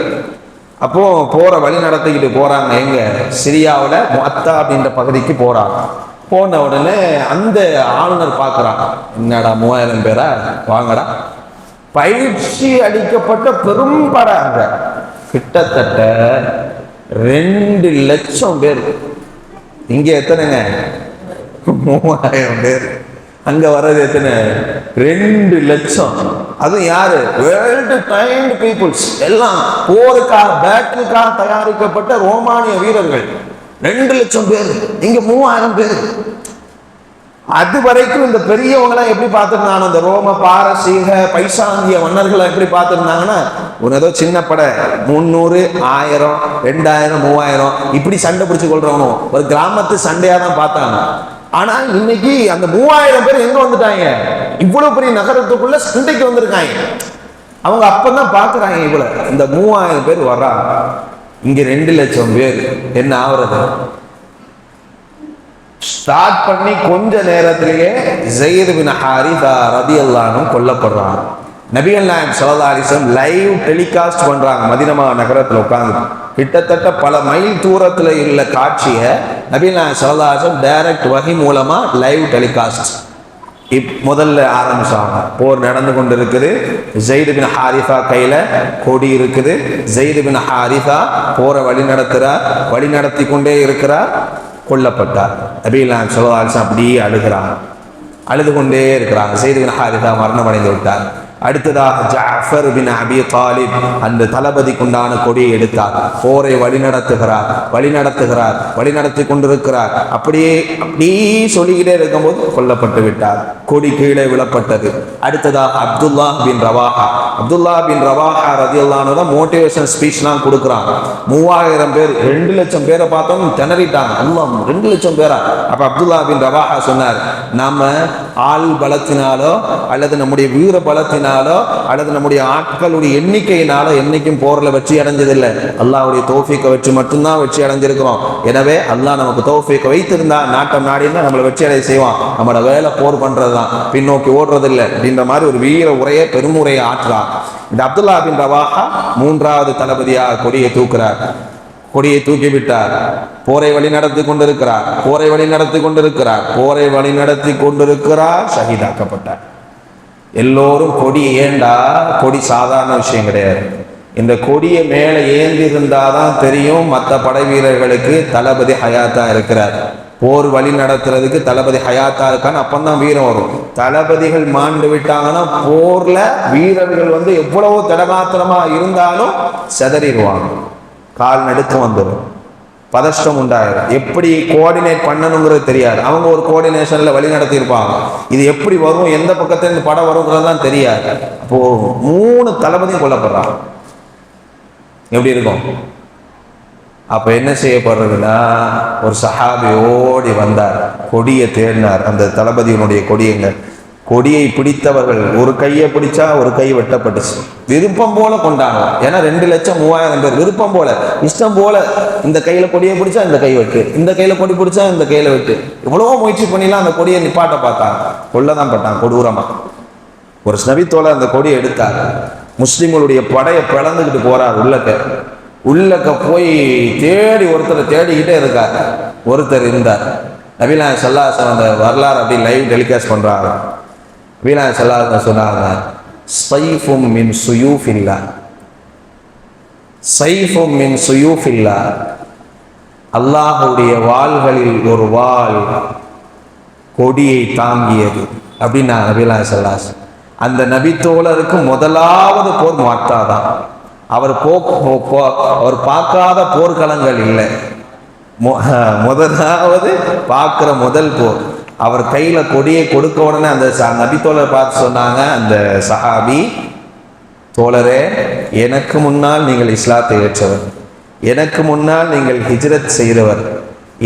Speaker 1: அப்போ போற வழி நடத்திக்கிட்டு போறாங்க. எங்க? சிரியாவில் முஅத்தா அப்படின்ற பகுதிக்கு போறாங்க. போன உடனே அந்த ஆளுநர் பார்க்குறாங்க, என்னடா 3000 பேரா, வாங்கடா. பயிற்சி அளிக்கப்பட்ட பெரும் படை. கிட்டத்தட்ட 2 லட்சம் பேர். இங்க எத்தனைங்க? 3000 பேர். அங்க வர்றது எத்தனை? 2 லட்சம். அதுவும் யாரு? World trained peoples. எல்லாம் போருக்காக, பேட்டிலுக்காக தயாரிக்கப்பட்ட ரோமானிய வீரர்கள். 2 லட்சம் பேர். இங்க 3000 பேர். அது வரைக்கும் இந்த பெரியவங்களாம் எப்படி பார்த்துருந்தாங்க? இந்த ரோம பாரசீக பைசாந்திய மன்னர்களை எப்படி பார்த்துருந்தாங்கன்னா, ஏதோ சின்ன படை 300, 1000, 2000, 3000 இப்படி சண்டை பிடிச்சு கொள்றவனும் ஒரு கிராமத்து சண்டையா தான் பார்த்தாங்க. ஆனா இன்னைக்கு அந்த 3000 பேர் எங்க வந்துட்டாங்க? இவ்வளவு பெரிய நகரத்துக்குள்ள சண்டைக்கு வந்திருக்காங்க. அவங்க அப்பதான் பாக்குறாங்க, இவ்வளவு இந்த 3000 பேர் வர்றாங்க, இங்க 2 லட்சம் பேர் என்ன ஆகுறது? ஸ்டார்ட் பண்ணி கொஞ்ச நேரத்திலேயே ஸெய்த் பின் ஹாரிஸா ரலியல்லாஹு அன்ஹு கொல்லப்படுறாங்க. நபிகள் நாயகம் ஸல்லல்லாஹு அலைஹி வஸல்லம் லைவ் டெலிகாஸ்ட் பண்றாங்க. மதீனா நகரத்தில் உட்கார்ந்து கிட்டத்தட்ட பல மைல் தூரத்தில் உள்ள காட்சியை நபிகள் நாயகம் ஸல்லல்லாஹு அலைஹி வஸல்லம் டைரக்ட் வஹி மூலமா லைவ் டெலிகாஸ்ட் முதல்ல ஆரம்பிச்சாங்க. போர் நடந்து கொண்டு இருக்குது. ஸெய்த் பின் ஹாரிஸா கையில கொடி இருக்குது. ஸெய்த் பின் ஹாரிஸா போரை வழி நடத்தி கொண்டே இருக்கிறார். கொல்லப்பட்டார். நபிகள் நாயகம் ஸல்லல்லாஹு அலைஹி வஸல்லம் அப்படியே அழுது கொண்டே இருக்கிறாங்க. ஸெய்த் பின் ஹாரிஸா மரணம் அடைந்து விட்டார். அடுத்ததாக ஜாஃபர் பின் அபி தாலிப் அந்த தளபதிக்குண்டான கொடியை எடுத்தார். போரை வழிநடத்தி கொண்டிருக்கிறார். அப்படியே சொல்லிக்கிட்டே இருக்கும்போது கொல்லப்பட்டு விட்டார். கொடி கீழே விழப்பட்டது. அடுத்ததாக அப்துல்லாஹ் பின் ரவாஹா ரலியல்லாஹு அன்ஹு தான் மோட்டிவேஷன் ஸ்பீச்லாம் கொடுக்குறாங்க. 3000 பேர், 2 லட்சம் பேரை பார்த்தோம் திணறிட்டாங்க. அல்லாஹ் 2 லட்சம் பேரா? அப்ப அப்துல்லாஹ் பின் ரவாஹா சொன்னார், நாம ஆள் பலத்தினாலோ அல்லது நம்முடைய வீர பலத்தினாலோ அல்லது நம்முடைய ஆட்களுடைய எண்ணிக்கையினால என்னைக்கும் போர்ல வெற்றி அடைஞ்சதில்லை. அல்லாஹ்வுடைய தௌஃபீக்கை வச்சு மட்டும்தான் வெற்றி அடைஞ்சிருக்கிறோம். எனவே அல்லாஹ் நமக்கு தௌஃபீக்கை வைத்திருந்தா, நாட்டம் நாடினா நம்மளை வெற்றி அடைய செய்வான். நம்மளோட வேலை போர் பண்றதுதான், பின்னோக்கி ஓடுறதில்லை அப்படின்ற மாதிரி ஒரு வீர உரையை, பெருமுறையை ஆற்றார். இந்த அப்துல்லாஹ் பின் ரவாஹா 3வது தளபதியாக கொடியை தூக்கிவிட்டார். போரை வழி நடத்தி கொண்டிருக்கிறார். ஷஹீதாக்கப்பட்டார். எல்லோரும் கொடி ஏண்டா? கொடி சாதாரண விஷயம் கிடையாது. இந்த கொடியை மேலே ஏந்தி இருந்தாதான் தெரியும் மற்ற படை வீரர்களுக்கு தளபதி ஹயாத்தா இருக்கிறார். போர் வழி நடத்துறதுக்கு தளபதி ஹயாத்தா இருக்கான்னு அப்பந்தான் வீரம் வரும். தளபதிகள் மாண்டு விட்டாங்கன்னா போர்ல வீரர்கள் வந்து எவ்வளவோ தடகாத்திரமா இருந்தாலும் செதறிடுவாங்க, கால் நடுத்து வந்துடும், பதஷ்டம் உண்டாயிரும். எப்படி கோஆர்டினேட் பண்ணணுங்கிறது தெரியாது. அவங்க ஒரு கோஆர்டினேஷன்ல வழி நடத்தியிருப்பாங்க, இது எப்படி வரும் எந்த பக்கத்துல படம் வருங்கிறது தான் தெரியாது. அப்போ 3 தளபதியும் கொல்லப்படுறாங்க. எப்படி இருக்கும்? அப்ப என்ன செய்யப்படுறதுன்னா, ஒரு சஹாபி ஓடி வந்தார், கொடியை தேடினார். அந்த தளபதியினுடைய கொடியை பிடித்தவர்கள் ஒரு கையை பிடிச்சா ஒரு கை வெட்டப்பட்டுச்சு. விருப்பம் போல கொண்டாங்க. ஏன்னா 2,03,000 பேர் விருப்பம் போல, இஷ்டம் போல. இந்த கையில கொடியை பிடிச்சா இந்த கை வெட்டு, இந்த கையில கொடி பிடிச்சா இந்த கையில வெட்டு. எவ்வளவோ முயற்சி பண்ணிலாம் அந்த கொடியை நிப்பாட்ட பார்த்தாங்க, கொல்லதான் பட்டாங்க கொடூரமா. ஒரு நபித்தோழர் அந்த கொடியை எடுத்தார், முஸ்லிம்களுடைய படையை பிளந்துக்கிட்டு போறார். உள்ளக்க போய் தேடி ஒருத்தரை தேடிக்கிட்டே இருக்கார். ஒருத்தர் இருந்தார். நபிநாயகம் ஸல்லல்லாஹு அலைஹி வஸல்லம் அந்த வரலாறு அப்படி லைவ் டெலிகாஸ்ட் பண்றாங்க. நபிநாயகம் ஸல்லல்லாஹு அலைஹி வஸல்லம் சொன்னாங்க, ஸைஃபும் மின் சுயூஃபில்லாஹ், ஸைஃபும் மின் சுயூஃபில்லாஹ், அல்லாஹ்வுடைய வாள்களில் ஒரு வாள் கொடியை தாங்கியது அப்படின்னா நபிநாயகம் ஸல்லல்லாஹு அலைஹி வஸல்லம். அந்த நபித்தோழருக்கு முதலாவது போர் மாத்தாதான். அவர் பார்க்காத போர்க்களங்கள் இல்லை. முதலாவது பார்க்கிற முதல் போர். அவர் கையில கொடியை கொடுக்க உடனே அந்த நபித்தோழர் பார்த்து சொன்னாங்க, அந்த சஹாபி, தோழரே, எனக்கு முன்னால் நீங்கள் இஸ்லாத்தை ஏற்றவர், எனக்கு முன்னால் நீங்கள் ஹிஜ்ரத் செய்தவர்,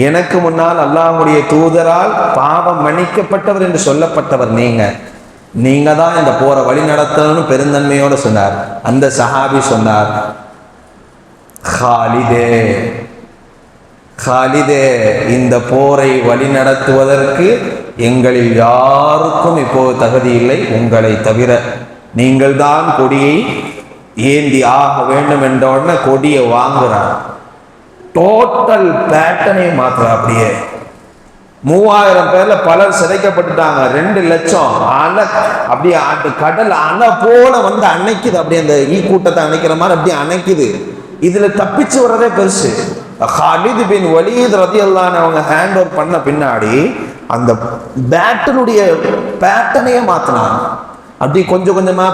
Speaker 1: எனக்கு முன்னால் அல்லாஹ்வுடைய தூதரால் பாவம் மன்னிக்கப்பட்டவர் என்று சொல்லப்பட்டவர் நீங்க தான் இந்த போரை வழி நடத்தணும்னு பெருந்தன்மையோடு சொன்னார். அந்த சஹாபி சொன்னார், காலிதே, இந்த போரை வழி நடத்துவதற்கு எங்களில் யாருக்கும் இப்போது தகுதி இல்லை உங்களை தவிர. நீங்கள் தான் கொடியை ஏந்தி ஆக வேண்டும் என்ற உடனே கொடியை வாங்குறார். டோட்டல் பேட்டர்னை மாத்திர. அப்படியே 3000 பேர்ல பலர் சிதைக்கப்பட்டுட்டாங்க. 2 லட்சம் அணை அப்படியே கடல் அணை போல வந்து அணைக்குது. அப்படியே அந்த கூட்டத்தை அணைக்கிற மாதிரி அப்படியே அணைக்குது. இதுல தப்பிச்சு வர்றதே பெருசு. ஹாலித் பின் வலீத் ரலியல்லாஹு அன்ஹு அவங்க ஹேண்ட் ஓவர் பண்ண பின்னாடி அந்த பேட்டலுடைய பேட்டர்னையே மாத்தினாங்க. அப்படி கொஞ்சம் கொஞ்சமா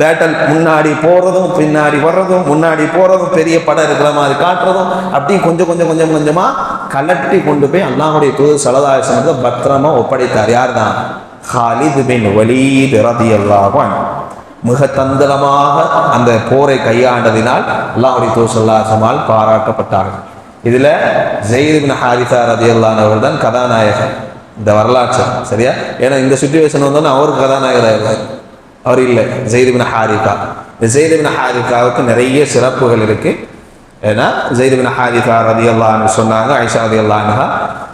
Speaker 1: பேட்டல் முன்னாடி போறதும் பின்னாடி வர்றதும், முன்னாடி போறதும், பெரிய படம் இருக்கிற மாதிரி காட்டுறதும், அப்படி கொஞ்சம் கொஞ்சமா கலட்டி கொண்டு போய் அல்லாஹ்வுடைய தூதர் ஸல்லல்லாஹு அலைஹி வஸல்லம் பத்திரமா ஒப்படைத்தார். யார் தான்? ஹாலித் பின் வலீத் ரலியல்லாஹு அன்ஹு. மிக தந்திரமாக அந்த போரை கையாண்டதினால் அல்லாஹ்வுடைய தூதர் ஸல்லல்லாஹு அலைஹி வஸல்லம் பாராட்டப்பட்டார்கள். இதுல ஸைத் பின் ஹாரிஸா ரலியல்லாஹு அன்ஹு அவர்கள் தான் கதாநாயகன் இந்த வரலாற்று. சரியா? ஏன்னா இந்த சிச்சுவேஷன் வந்தோன்னா அவருக்கு கதாநாயகர் அவர் இல்லை, ஸைத் பின் ஹாரிஸா. ஸைத் பின் ஹாரிஸாவுக்கு நிறைய சிறப்புகள் இருக்கு. ஏன்னா ஸைத் பின் ஹாரிஸா ரலியல்லாஹு அன்ஹு சொன்னாங்க, ஆயிஷா ரலியல்லாஹு அன்ஹா,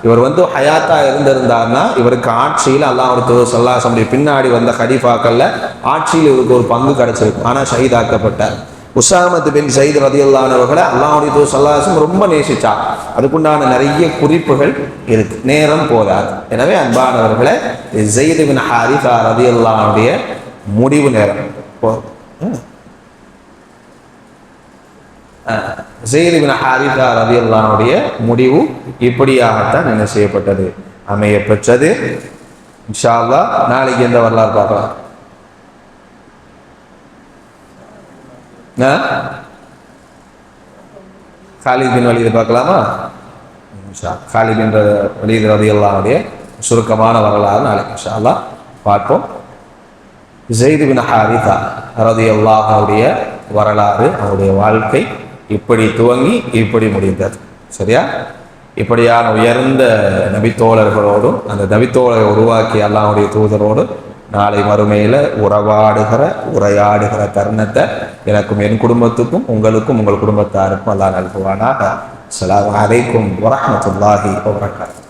Speaker 1: இவர் வந்து ஹயாத்தா இருந்திருந்தார்னா இவருக்கு ஆட்சியில் அல்லாஹ்வுடைய தூதர் ஸல்லல்லாஹு அலைஹி வஸல்லம் பின்னாடி வந்த கலீஃபாக்கள்ல ஆட்சியில் இவருக்கு ஒரு பங்கு கிடைச்சிருக்கு. ஆனால் ஷஹீதாக்கப்பட்டார். உஸாமத் பின் ஸைத் ரலியல்லாஹு அன்ஹு அவர்களை அல்லாஹ்வுடைய தூதர் ஸல்லல்லாஹு அலைஹி வஸல்லம் ரொம்ப நேசிச்சார். அதுக்குண்டான நிறைய குறிப்புகள் இருக்கு, நேரம் போதாது. எனவே அன்பானவர்களே, ஸைத் பின் ஹாரிஸா ரலியல்லாஹு அன்ஹுடைய முடிவு நேரம். ஸைத் பின் ஹாரிஸா ரலியல்லாஹு அன்ஹுடைய முடிவு இப்படியாகத்தான் என்ன செய்யப்பட்டது, அமைய பெற்றது. இன்ஷா அல்லாஹ் நாளைக்கு எந்த வரலாறு பார்க்கலாம்? காலித் பின் வலீத் பார்க்கலாமா? காலித் பின் வலீத் ரலியல்லாஹு அன்ஹுடைய சுருக்கமான வரலாறு நாளைக்கு இன்ஷா அல்லாஹ் பார்ப்போம். ஸைத் பின் ஹாரிஸா ரலியல்லாஹு அன்ஹுடைய வரலாறு, அவருடைய வாழ்க்கை இப்படி துவங்கி இப்படி முடிந்தது. சரியா? இப்படியான உயர்ந்த நபித்தோழர்களோடும் அந்த நபித்தோழரை உருவாக்கி அல்லாஹ்வுடைய தூதரோடு நாளை மறுமையில உரையாடுகிற தருணத்தை எனக்கும் என் குடும்பத்துக்கும் உங்களுக்கும் உங்கள் குடும்பத்தாருக்கும் அல்லாஹ் நல்குவானாக. அஸ்ஸலாமு அலைக்கும் வரஹ்மத்துல்லாஹி வபரகாத்துஹு.